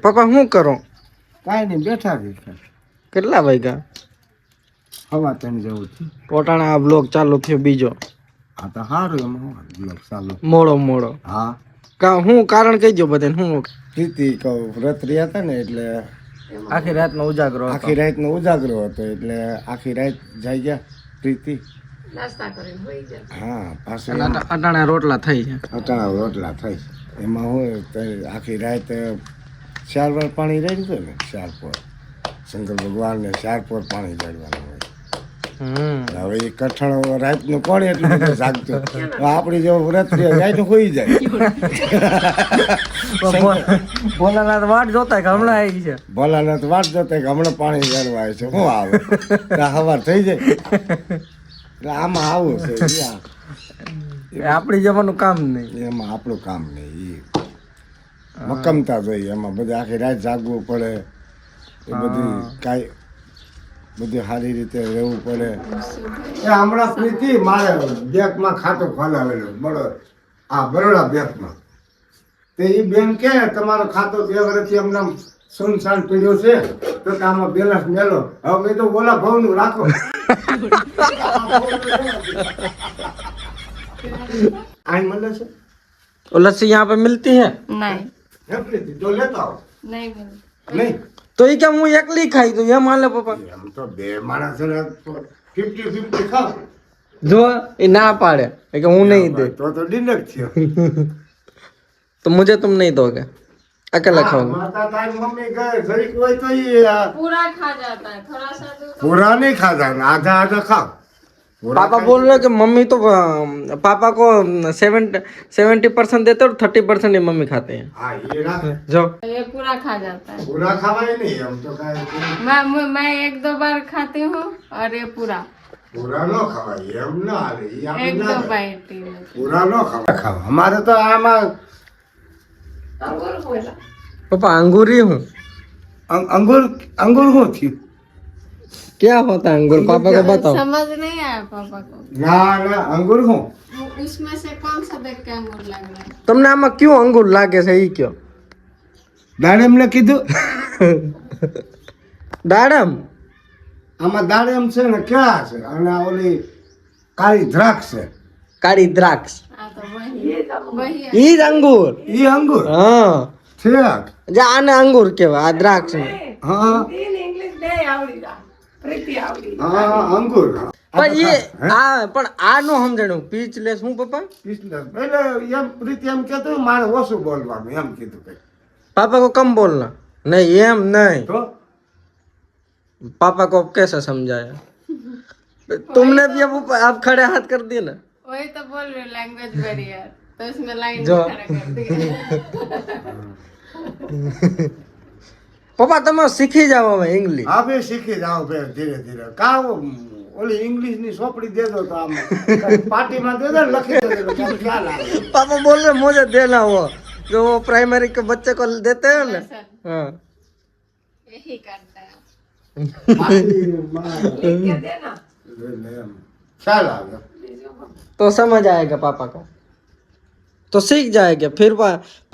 પપ્પા શું કરો? કાંઈ નહીં, બેઠા બેઠા. કેટલા વાગ્યા? હવા ત્રણ જવું છે. પોટાણા આ બ્લોગ ચાલુ થયો બીજો. હા તો સારું એમાં બ્લોગ ચાલુ. મોડો હા હું કારણ કહીજો બધાને. હું પ્રીતિ કહું વ્રત રહ્યા હતા ને એટલે આખી રાતનો ઉજાગરો હતો. આખી રાતનો ઉજાગરો હતો એટલે આખી રાત જઈ ગયા પ્રીતિ. હા પાછું અટાણા રોટલા થઈ છે. અટાણા રોટલા થઈ એમાં હોય તો આખી રાત 4 વાર પાણી રેડ્યું હતું ને 4 પોર શંકર ભગવાનને 4 પોર પાણી રેડવાનું હોય. હવે એ કઠણ રાતનું કોણ એટલું બધું જાગતું? આપણી જેવો વ્રત રાત હોઈ જાય. ભોલાનાથ વાટ જોતા કે હમણાં આવી છે. ભોલાનાથ વાટ જોતા કે હમણાં પાણી રેડવા આવે છે. શું આવે સવાર થઈ જાય એટલે આમાં આવું છે. આપણી જવાનું કામ નહીં, એમાં આપણું કામ નહીં. એ મક્કમતા જોઈએ એમાં બધે આખી રાત જાગવું પડે. એ બધી કાંઈ બધું સારી રીતે રહેવું પડે. એ હમણાં પ્રીતિ મારે બેંકમાં ખાતું ખોલાવેલું બરોડા બેંકમાં. તે એ બેન કે તમારો ખાતો 2 વર્ષથી અમને સુનસાન પીડ્યો છે તો કે આમાં બેલેન્સ મેલો. હવે મેં તો ઓલા ભાવનું રાખો. આઈ મળે છે वो लस्सी यहाँ पे मिलती है? नहीं હે પ્રીતિ તો લેતા આવો. नहीं मिलता। નહીં तो ये क्या હું એકલી ખાઈ તો એમ હાલે પપ્પા? એમ તો બે માણસ 50-50 ખાવ જો એ ના પાડે કે હું નહીં દે તો ડિનર થયો. तो मुझे तुम नहीं दोगे, अकेला खाऊंगा. માતા તારી મમ્મી કહે જરીક હોય તો ઈ पूरा खा जाता है, थोड़ा सा दूध પૂરા નહીં ખાતા ને આધા ખાવ. पापा बोल रहे कि मम्मी तो पापा को 70% देते और 30% ही मम्मी खाते हैं. હા એ રાખે. जो ये पूरा खा जाता है। પૂરા ખાવાય નહીં એમ તો કાંઈ मैं 1-2 बार खाती हूँ और ये पूरा પૂરા ન ખવાય એમ ના હાલે. ઈ આપણે 1-2 ના ખાય. बाइट ही लेती પૂરા ન ખવાય. ખાવા અમારે તો આમાં पापा अंगूरी हूँ. અંગુર શું થયું? क्या होता है अंगूर? पापा को हूँ। बताओ. समझ नहीं आया पापा को। ના ના અંગુર શું? वो उसमें से कौन सा देख के अंगूर लग रहा है? તમને આમાં ક્યું અંગૂર લાગે છે ઈ કયો? દાડેમને કીધું દાડમ. આમાં દાડેમ છે ને ક્યાં છે અને આ ઓલી કાળી દ્રાક્ષ છે. કાળી દ્રાક્ષ. हाँ तो वही ઈ જ અંગૂર. ઈ અંગુર હા, છે. જે આને અંગૂર કહેવાય, આ દ્રાક્ષ ને. હા હા અંગુર. પણ એ આ પણ આ નો સમજણું પીચલેસ હું પપ્પા. એટલે એમ પ્રીતિ એમ કહેતું મારે ઓછું બોલવાનું એમ કીધું કઈ. पापा को कम बोलना. नहीं एम नहीं, તો पापा को कैसे समझाया? तुमने भी अब आप खड़े हाथ कर दिए ना. वही तो बोल रही हूँ, लैंग्वेज बैरियर तो इसमें लाइन जो- खड़ा कर दिया। पप्पा તમે શીખી જાવ હવે ઇંગ્લિશ. હા ભાઈ શીખી જાઓ ભાઈ ધીરે ધીરે. કાં ઓલી ઇંગ્લિશ ની ચોપડી દેજો તો આમ પાર્ટીમાં દેજો ને લખી દેજો તો કાંઈ ખ્યાલ આવે. पापा बोल रहे मुझे देना वो जो वो प्राइमरी के बच्चे को देते हैं ना. हाँ यही करता है। ખ્યાલ આવે. तो समझ आएगा पापा को, तो सीख जाएगा फिर.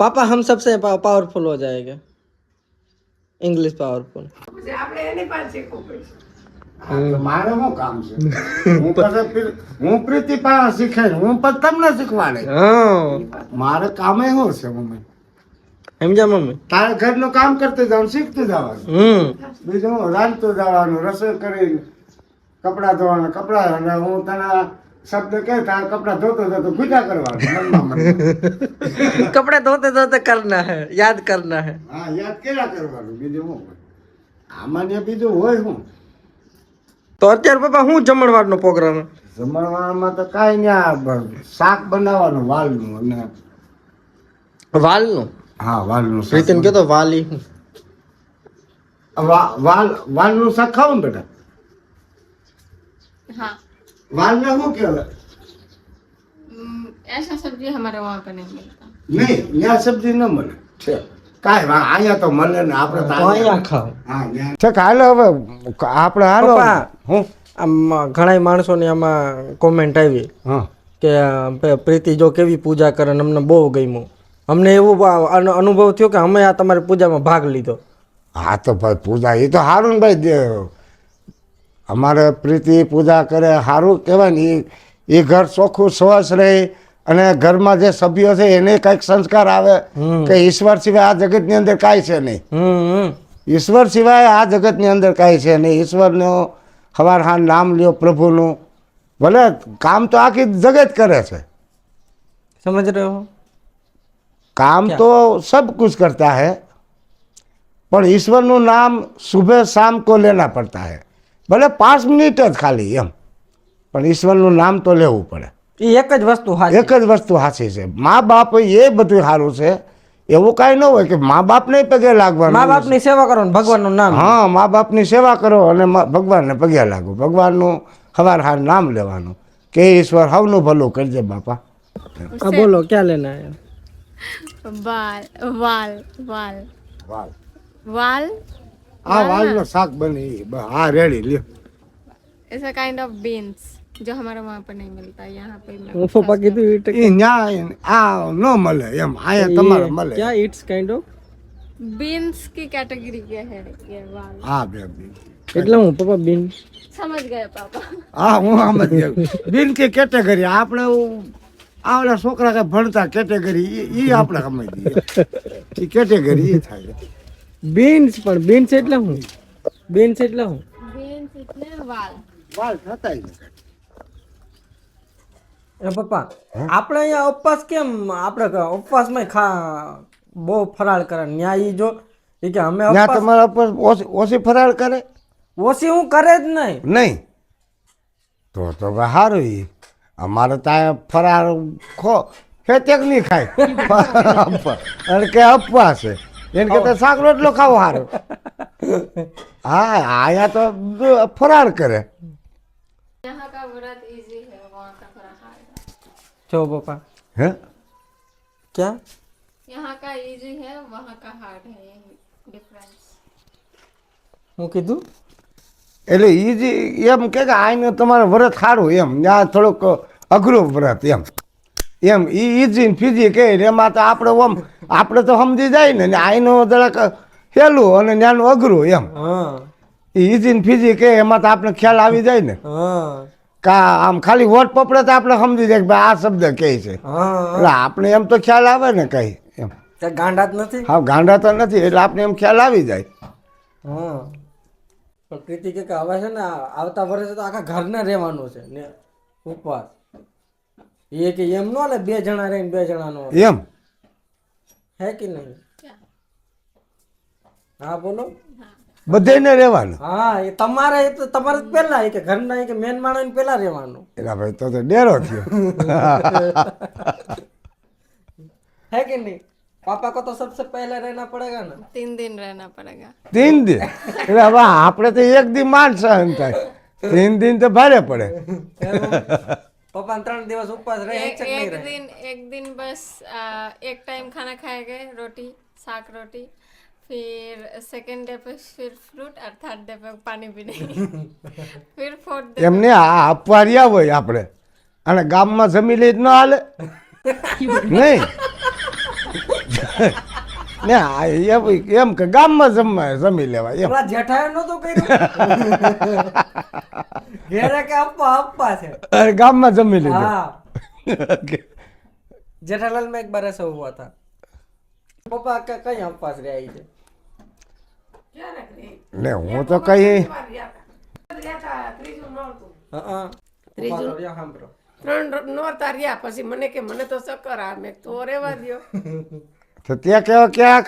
पापा हम सबसे पावरफुल हो जाएगा, इंग्लिश पावरफुल. હા, તો મારે શું કામ છે? હું પછી હું પ્રીતિ પાસે શીખે હું પછી તમને શીખવાડે. हाँ મારે કામે શું છે મમ્મી? समझा मम्मी. તારે ઘરનું કામ કરતું જવાનું શીખતું જવાનું. બીજું હું રાંધતું જવાનું રસોઈ કરી કપડાં ધોવાના કપડાં અને હું તને શબ્દ કહે તારે કપડાં ધોતો ધોતો ગુજા કરવાનું મનમાં મનમાં. कपड़े धोते धोते करना है, याद करना है. હા યાદ કર્યા કરવાનું બીજું શું હોય? આમાં ને બીજું હોય શું? તો અત્યારે પપ્પા હું જમણવારનો પ્રોગ્રામ? જમણવારમાં તો કાંઈ નહીં આ શાક બનાવવાનું વાલનું અને વાલનું. હા વાલનું શાક. રીતિન કહેતો વાલી હું. વાલનું શાક ખાવ ને બેટા? हाँ વાલને શું કહેવાય? ऐसा सब्जी हमारे वहाँ पे नहीं मिलता। નહીં ત્યાં સબ્જી ન મળે છે કાંઈ અહીંયા તો મળે ને આપણે તો તો અહીંયા ખાવ. હા ઠીક હાલો હવે આપણે હાલો. પપ્પા. હું આમ ઘણા માણસોની આમાં કોમેન્ટ આવી હા કે પ્રીતિ જો કેવી પૂજા કરે ને અમને બહુ ગમ્યું. અમને એવું અનુભવ થયો કે અમે આ તમારી પૂજામાં ભાગ લીધો. હા તો ભાઈ પૂજા એ તો સારું ને ભાઈ, અમારે પ્રીતિ પૂજા કરે સારું કહેવાય ને. એ ઘર ચોખ્ખું સ્વચ્છ રહે અને ઘરમાં જે સભ્યો છે એને કંઈક સંસ્કાર આવે કે ઈશ્વર સિવાય આ જગતની અંદર કાંઈ છે નહીં. ઈશ્વર સિવાય આ જગતની અંદર કાંઈ છે નહીં. ઈશ્વરનું સવાર હાન નામ લ્યો પ્રભુનું, ભલે કામ તો આખી જગત કરે છે, સમજ रहे हो? काम तो सब कुछ करता है, पर ईश्वर નું નામ सुबह शाम को लेना पड़ता है. भले 5 मिनिट જ ખાલી એમ, પણ ઈશ્વરનું નામ તો લેવું પડે. એ એક જ વસ્તુ હાચી. એક જ વસ્તુ સાચી છે. મા બાપ એ બધું સારું છે, એવું કાંઈ ન હોય કે મા બાપને પગે લાગવાનું. મા બાપની સેવા કરો ને ભગવાનનું નામ. હા, મા બાપની સેવા કરો અને ભગવાનને પગે લાગો. ભગવાનનું સવાર હાર નામ લેવાનું કે ઈશ્વર સૌનું ભલું કરજે બાપા. अब बोलो क्या लेना है? वाल वाल वाल વાલ वाल આ વાલનો શાક બને હા રેડી લ્યો. ऐसा काइंड ऑफ बीन्स जो हमारे वहाँ पर नहीं मिलता, यहाँ पे मिलता। હું પપ્પા કીધું ઈટ એ ન્યાય આ ન મળે એમ, આયા તમારે મળે. क्या इट्स काइंड ऑफ? बीन्स की कैटेगरी क्या है ये वाल? હા બેબી એટલે હું પપ્પા બિન समझ गए पापा। હા હું સમજ ગયો. બિન કે કેટેગરી આપણે આવડા છોકરા કઈ ભણતા કેટેગરી એ આપણે સમજીએ. એ કેટેગરી એ થાય. બીન્સ, પણ બીન્સ એટલે હું? બીન્સ એટલે હું? बीन्स इतने वाल વાલ થતાય ને. એ પપ્પા આપણે અહીંયા ઉપવાસ કેમ, આપણે ઉપવાસમાં બહુ ફરાળ કરે ન્યા ઈ જો ઈ કે અમે ત્યાં ઉપવાસ તમારા પર ઓછી ફરાળ કરે ઓછી હું કરે જ નહીં. નહીં તો ભાઈ સારું. એ અમારે ત્યાં ફરાળ ખેતેક નહીં ખાય અને કે અપવાસ છે એને કે શાક રોટલો ખાવો સારો. હા આયા તો ફરાળ કરે. यहाँ का व्रत इजी है, वहाँ का थोड़ा हार्ड है। જો પપ્પા હે ક્યાં यहाँ का इजी है, वहाँ का हार्ड है, यही डिफरेंस। હું કીધું? એટલે એ જે એમ કે આઈને તમારે વ્રત સારું એમ, ત્યાં થોડુંક અઘરું વ્રત એમ એમ ઈજી ફીજી કે એમાં તો આપણે ઓમ આપણે તો સમજી જાય ને આઈનું જરાક હેલું અને ત્યાંનું અઘરું એમ. હા ઈજી ફીજી કે એમાં તો આપણે ખ્યાલ આવી જાય ને. હા કા આમ ખાલી વોટ પપડે તો આપણે સમજી જાય કે ભાઈ આ શબ્દ કહે છે, હા એટલે આપણે એમ તો ખ્યાલ આવે ને કઈ એમ. તે ગાંડા જ નથી. હા ગાંડા તો નથી એટલે આપણે એમ ખ્યાલ આવી જાય. હા પણ પ્રીતિ કે હવે છે ને આવતા વર્ષે તો આખા ઘરને રહેવાનું છે ને ઉપવાસ. એ કે એમ નો ને 2 જણા રહીને 2 જણાનો એમ હે કે નહીં? હા બોલો. બધાને રહેવાનું. હા એ તમારે તો તમારે જ પહેલા એ કે ઘરના એ કે મેન માણસ પહેલા રહેવાનું એટલે ભાઈ તો ડેરો થયો. है कि नहीं? पापा को तो सबसे पहले रहना पड़ेगा ना. 3 दिन रहना पड़ेगा। 3 દિન એટલે હવે આપણે તો 1 દિન માંડ સહન થાય, 3 દિન તો ભારે પડે. पापा 3 દિવસ ઉપવાસ રહે एक, છે કે નહીં રહે? एक दिन बस एक टाइम खाना खाएंगे, रोटी साग रोटी, फिर सेकंड डे पे फिर फ्रूट और थर्ड डे पे पानी भी नहीं। फिर फोर्थ डे એમને આ અપવાર્યા હોય આપણે અને ગામમાં જમી લે જ ન હાલે નહીં ને એમ કે ગામમાં જમી લેવાય એમ. પેલા જેઠાએ નહોતું કર્યું ઘેરે કે અપ્પા અપ્પા છે. અરે ગામમાં જમી લીધું. हाँ जेठालाल में एक बार ऐसा हुआ था. पापा का कहीं उपवास रहे आई थे. ને હું તો કઈ हाँ ત્રીજું. સાંભળો 3 નોરતા રહ્યા પછી મને કે મને તો ચક્કર આવે, મેં કીધું તો રેવા દ્યો, તો ત્યાં કેવા ક્યાં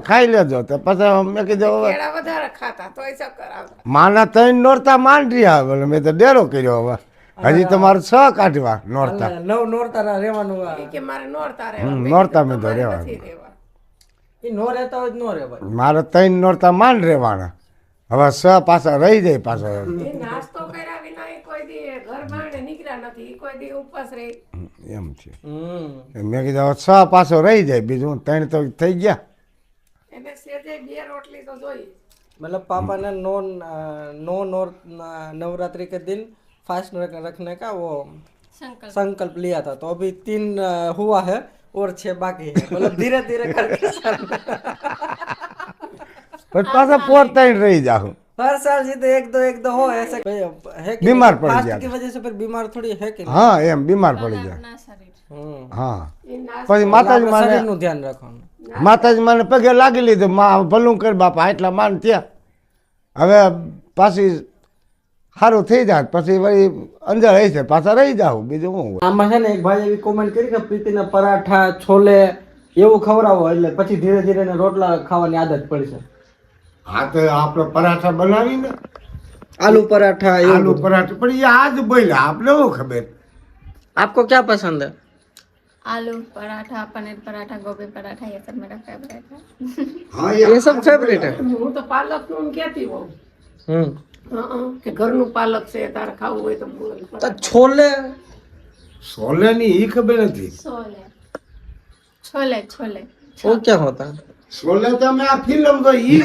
ખાઈ લેજો તો પછી મેં કીધું હવે કેળા વધારે ખાતા તોય ચક્કર આવતા. માના 3 નોરતા માંડ રહ્યા હવે મેં તો ડેરો કર્યો. હવે હજી તો મારે 6 કાઢવા નોરતા. 9 નોરતા રહેવાનું. ઈ કે મારે નોરતા રહેવા, હમ, મેં નોરતા કીધું મેં તો તમારે રહેવાનું. નથી રહેવા. એ નો રહેતા હોય તો નો રહેવાય. મારે 3 નોરતા માંડ રહેવાના. હવે 6 પાછા રહી જાય પાછો. એ નાસ્તો કર્યા વિના ઈ કોઈ દી ઘર બારણે નીકળ્યા નથી, ઈ કોઈ દી ઉપવાસ રહી. એમ છે. હમ મેં કીધું હવે 6 પાછો રહી જાય, બીજું 3 તો થઈ ગયા. એને સેજે 2 રોટલી તો જોઈએ. मतलब पापा ने नवरात्रि के दिन फास्ट रखने का वो संकल्प। संकल्प लिया था. तो अभी 3 हुआ है, और 6 बाकी है मतलब धीरे धीरे करके પછી પાછા પોરતા રહી જાઉં हर साल सीधे एक दो हो ऐसा है कि बीमार नहीं? पड़ फास्ट गया की वजह से फिर बीमार थोड़ी है कि नहीं? હા એમ બીમાર પડી જાય अपना शरीर હા એ નાસ્તો પછી માતાજી આપણે માને શરીરનું ધ્યાન રાખવાનું માતાજી મને પગે લાગી લીધું માં ભલું કર બાપા એટલા માન ત્યાં હવે પાછી સારું થઈ જાય પછી વળી અંદર રહી છે પાછા રહી જાઉં બીજું શું હોય. આમાં છે ને એક ભાઈ એવી કોમેન્ટ કરી કે પ્રીતિના પરાઠા છોલે એવું ખવડાવો એટલે પછી ધીરે ધીરે એને રોટલા ખાવાની આદત પડશે હા તો આપણે પરાઠા બનાવીને आलू पराठा આલુ પરાઠા પણ એ આજ બોલ્યા આપણે શું ખબર आपको क्या पसंद है आलू पराठा पनीर पराठा गोभी पराठा ये सब मेरा फेवरेट है હા ये सब फेवरेट है હું તો પાલકનું કહેતી હોઉં हम्म કે ઘરનું પાલક છે તારે ખાવું હોય તો બોલ तो छोले સોલે ની એ ખબર નથી छोले छोले छोले वो क्या होता है સોલે તો અમે આ ફિલ્મ તો ઈ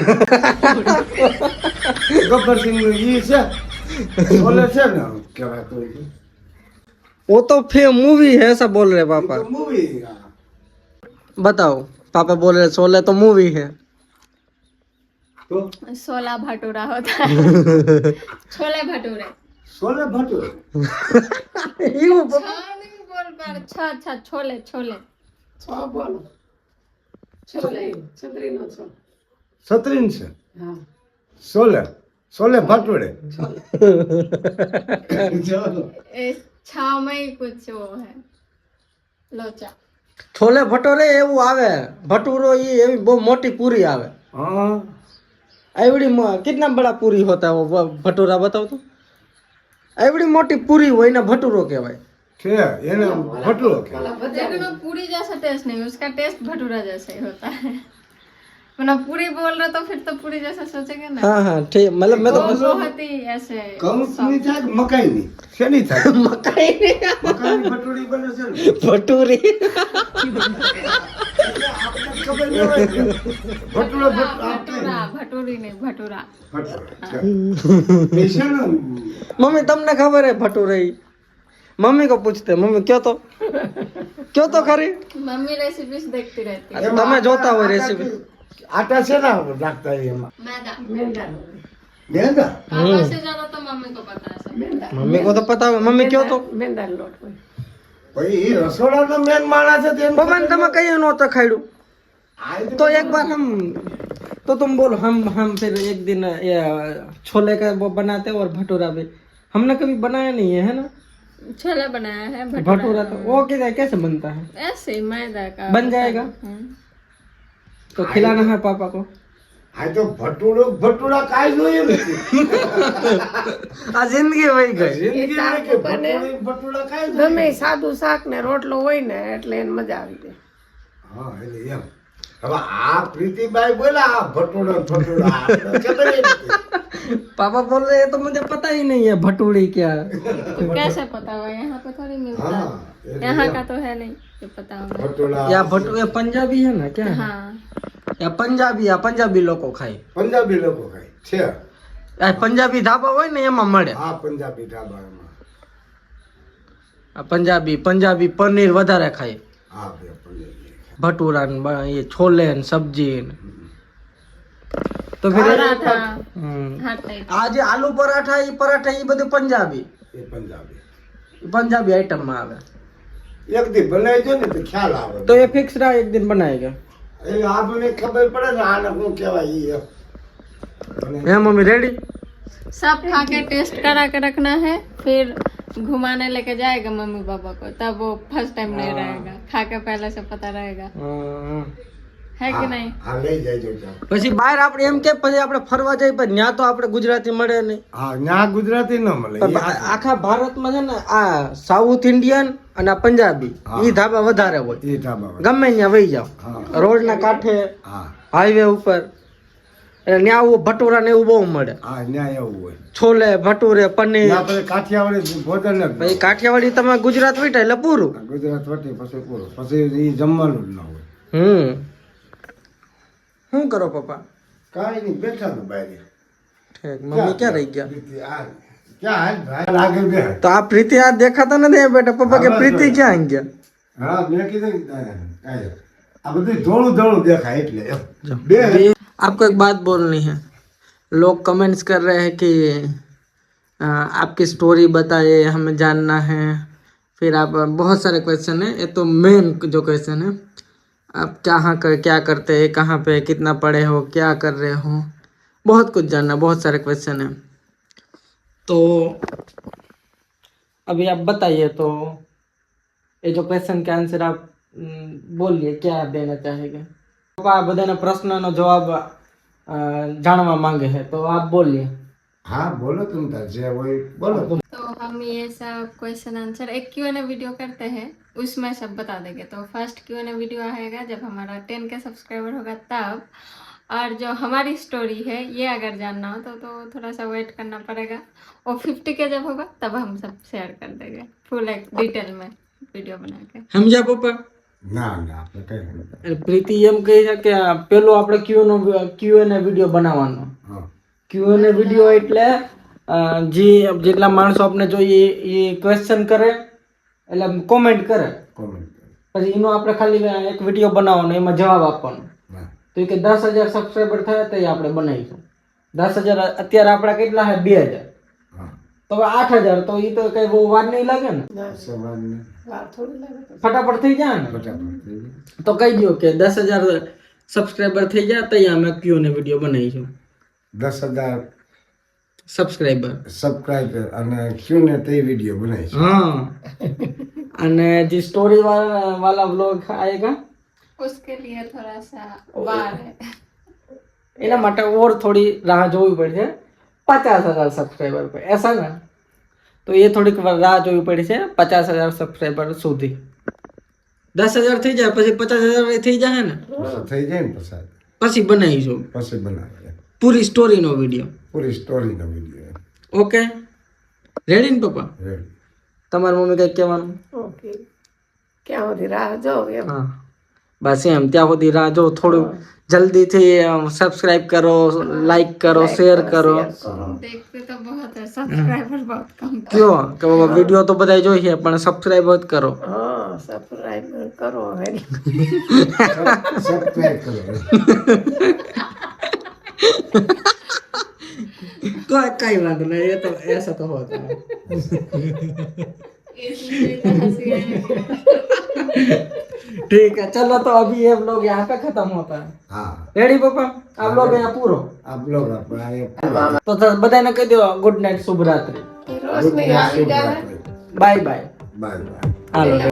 ગબ્બર સિંહ નું ઈ છે સોલે છે ને કહેવાતું ઈ. वो तो फिर मूवी है ऐसा बोल रहे पापा તો મૂવી बताओ पापा बोल रहे छोले तो मूवी है તો छोला भटूरा होता है छोले भटूरे સોલે ભટુરે એવું नहीं बोल पा रहे अच्छा छोले छोले છ બોલો છોલે છત્રીનો છો સત્રીન છે હા સોલે સોલે ભટુરે इस छाव में ही कुछ वो है लोचा छोले भटोरे એવું આવે भटूरो ये એવી બહુ મોટી પૂરી આવે હા एवड़ी कितना बड़ा पूरी होता है वो भटूरा बताओ तो एवड़ी मोटी पूरी હોય ને ભટૂરો કહેવાય છે એને ભટુરો કે लेकिन वो पूरी जैसा टेस्ट नहीं उसका टेस्ट भटूरा जैसा ही होता है वरना पूरी बोल रहे तो फिर तो पूरी जैसा सोचेंगे ना हाँ हाँ ठीक मतलब मैं तो वो बहुत ही ऐसे કઉસ ની થાય કે મકાઈ ની શેની થાય मकाई મકાઈ ની ભટુરી બને છે ને भटूरी આપણે ખબર ન હોય કે ભટુરો भटूरा भटूरी नहीं भटूरा ભટુરો છે ને मम्मी તમને ખબર है भटूरे ही मम्मी को पूछते मम्मी क्यों तो खरी मम्मी रेसिपीज देखती रहती है તમે જોતા હોય રેસીપી આટા છે ને નાખતા એમાં मैदा મેંદા મેંદા पापा से ज्यादा तो मम्मी को पता है सब મેંદા मम्मी को तो पता है मम्मी क्यों तो મેંદાનો લોટ હોય ભાઈ એ રસોડાનો મેન માણસ છે તેમ पवन તમે કઈ નહોતા ખાડ્યું तो एक बार हम तो तुम बोलो हम फिर एक दिन ये छोले का वो बनाते और भटूरा भी हमने कभी बनाया नहीं है ना छोला बनाया है भटूरा तो वो कैसे बनता है ऐसे ही मैदा का बन जाएगा तो खिलाना है पापा को આ તો ભટુડો ભટુડા કાઈ જોયું નથી आ जिंदगी वही गई જિંદગીમાં કે ભટુડી ભટુડા કાઈ જોયું ગમે ઈ સાદું શાક ને રોટલો હોય ને એટલે એને મજા આવી જાય હા એટલે એમ હવે આ પ્રીતિબાઈ બોલા આ ભટુડો ભટુડા આપણે ખબર ય નથી पापा बोल रहे हैं तो मुझे पता ही नहीं है भटूरी क्या है। तो कैसे पता होगा यहाँ पे थोड़ी मिलता હા है यहाँ का तो है नहीं ये पता होगा ભટુડા या भटू ये पंजाबी है ना क्या है? हाँ या पंजाबी લોકો ખાય પંજાબી લોકો ખાય છે આ પંજાબી ધાબા હોય ને એમાં મળે આ પંજાબી ઢાબામાં આ પંજાબી પનીર વધારે ખાય આ બે પંજાબી ભટુરા ને ये छोले ने सब्जी ने तो फिर पराठा हम्म। हर टाइप आज आलू पराठा ये બધું એ પંજાબી पंजाबी आइटम में आवे એક દી બનાવી દો ને તો ખ્યાલ આવે तो ये फिक्स रहा एक दिन बनाएगा એટલે આપણને ખબર પડે ને આને શું કહેવાય ઈ એમ. है मम्मी रेडी सब खा के टेस्ट करा के रखना है फिर घुमाने लेके जाएगा मम्मी पापा को तब वो फर्स्ट टाइम नहीं रहेगा खा के पहले से पता रहेगा है कि नहीं હા લઈ જજો ત્યાં. પછી બહાર આપણે એમ કે પછી આપણે ફરવા જઈએ પણ ત્યાં તો આપણે ગુજરાતી મળે નહીં હા ના ગુજરાતી ન મળે પણ આખા ભારતમાં છે ને આ સાઉથ ઇન્ડિયન અને આ પંજાબી હા. ઈ ધાબા વધારે હોય એ ઢાબામાં ગમે ત્યાં વહી જાઓ હા રોડના કાંઠે હા હાઈવે ઉપર એટલે ત્યાં આવું ભટુરા ને એવું બહુ મળે હા ન્યાય એવું હોય છોલે ભટુરે પનીર ત્યાં પછી કાઠિયાવાડી ભોજન જ ન પછી હોય. કાઠિયાવાડી તમે ગુજરાત વીટા એટલે પૂરું આ ગુજરાત વટી પછી પૂરું પછી એ જમવાનું જ ન હોય શું કરો પપ્પા કાંઈ નહીં બેઠા તો બહાર ઠીક મમ્મી ક્યાં રહી ગયા પ્રીતિ, આ ક્યાં હાલ ભાઈ આગળ બે તો આ પ્રીતિ આ દેખાતા નથી બેટા પપ્પા કે હા, પ્રીતિ બસ. ક્યાં ગયા હા મેં કીધું કાંઈ આ બધું ધોળું ધોળું દેખાય એટલે બે आपको एक बात बोलनी है. लोग कमेंट्स कर रहे हैं कि आपकी स्टोरी बताइए, हमें जानना है. फिर आप बहुत सारे क्वेश्चन है. ये तो मेन जो क्वेश्चन है, आप क्या करते हैं, कहाँ पे, कितना पढ़े हो, क्या कर रहे हो, बहुत कुछ जानना, बहुत सारे क्वेश्चन है. तो अभी आप बताइए, तो ये जो क्वेश्चन के आंसर आप बोलिए, क्या देना चाहेंगे. આ બધાના પ્રશ્નનો જવાબ જાણવા માંગે છે, તો આપ બોલીએ. હા બોલો तुम तार जे वही बोलो तुम. तो हम ये सब क्वेश्चन आंसर एक Q&A वीडियो करते हैं, उसमें सब बता देंगे. तो फर्स्ट Q&A वीडियो आएगा जब हमारा 10 के सब्सक्राइबर होगा तब. और जो हमारी स्टोरी है ये अगर जानना हो तो थोड़ा सा वेट करना पड़ेगा. और 50 के जब होगा तब हम सब शेयर कर देंगे फुल एक डिटेल में वीडियो बना के. समझा पप्पा? ના ના આપણે કઈ નહીં. પ્રીતિ એમ કહે છે કે પેલો આપણે Q&A વિડીયો બનાવવાનો. હા Q&A વિડીયો એટલે જે જેટલા માણસો આપણે જોઈએ એ ક્વેશ્ચન કરે, એટલે કોમેન્ટ કરે, કોમેન્ટ પછી એનો આપણે ખાલી એક વિડીયો બનાવવાનો, એમાં જવાબ આપવાનો. હા તો કે 10,000 સબસ્ક્રાઈબર થયા તો આપણે બનાવીશું. 10,000 અત્યારે આપણા કેટલા છે? 2,000. હા તો હવે 8,000, તો એ તો કઈ બહુ વાર નહીં લાગે ને, સવારને વાર થોડી લાગે. ફટાફટ થઈ જાય ને. ફટાફટ થઈ ગયું. તો કહી દો કે 10,000 સબસ્ક્રાઈબર થઈ જાય તો અમે Q&A વિડીયો બનાવીશું. 10,000 સબસ્ક્રાઈબર. સબસ્ક્રાઈબર અને ક્યુને તે વિડીયો બનાવીશું. हाँ. અને જે स्टोरी वाला व्लॉग आएगा उसके लिए थोड़ा सा वार है. એના માટે और थोड़ी राह જોવી પડશે 50,000 સબસ્ક્રાઈબર पे, ऐसा ना. તો એ થોડીક રાહ જોવી પડશે 50,000 સબસ્ક્રાઈબર સુધી. 10,000 થઈ જાય પછી 50,000 થઈ જાય ને, પછી થઈ જાય ને પછી બનાવીશું પછી બનાવે પૂરી સ્ટોરીનો વિડીયો. પૂરી સ્ટોરીનો વિડીયો. ઓકે, રેડી ને પપ્પા? રેડી. તમારી મમ્મી કંઈક કહેવાનું? ઓકે, ક્યાં સુધી રાહ જોઉં એમ. હા બસ એમ, ત્યાં સુધી રાહ જો. થોડું જલ્દીથી સબસ્ક્રાઇબ કરો, લાઈક કરો, શેર કરો. देखते तो बहुत है, सब्सक्राइबर बहुत कम. કયો કે બાબા વિડીયો તો બધા જોઈએ પણ સબસ્ક્રાઇબ જ કરો. હા સબસ્ક્રાઈબ કરો હવે. સબસ્ક્રાઈબ કરો. કઈ વાંધો નહીં, એ તો ऐसा तो होता है. इसलिए तो हंसी आएगी. ठीक है, चलो तो अभी ये व्लॉग यहाँ पे खत्म होता है. હા रेडी पापा? आप लोग यहाँ पूरो. આપ લોગ આપણે तो बधाने કહી દો ગુડ નાઇટ, શુભ રાત્રિ, રોશની આવી જાય. Bye bye. Bye bye. હાલો.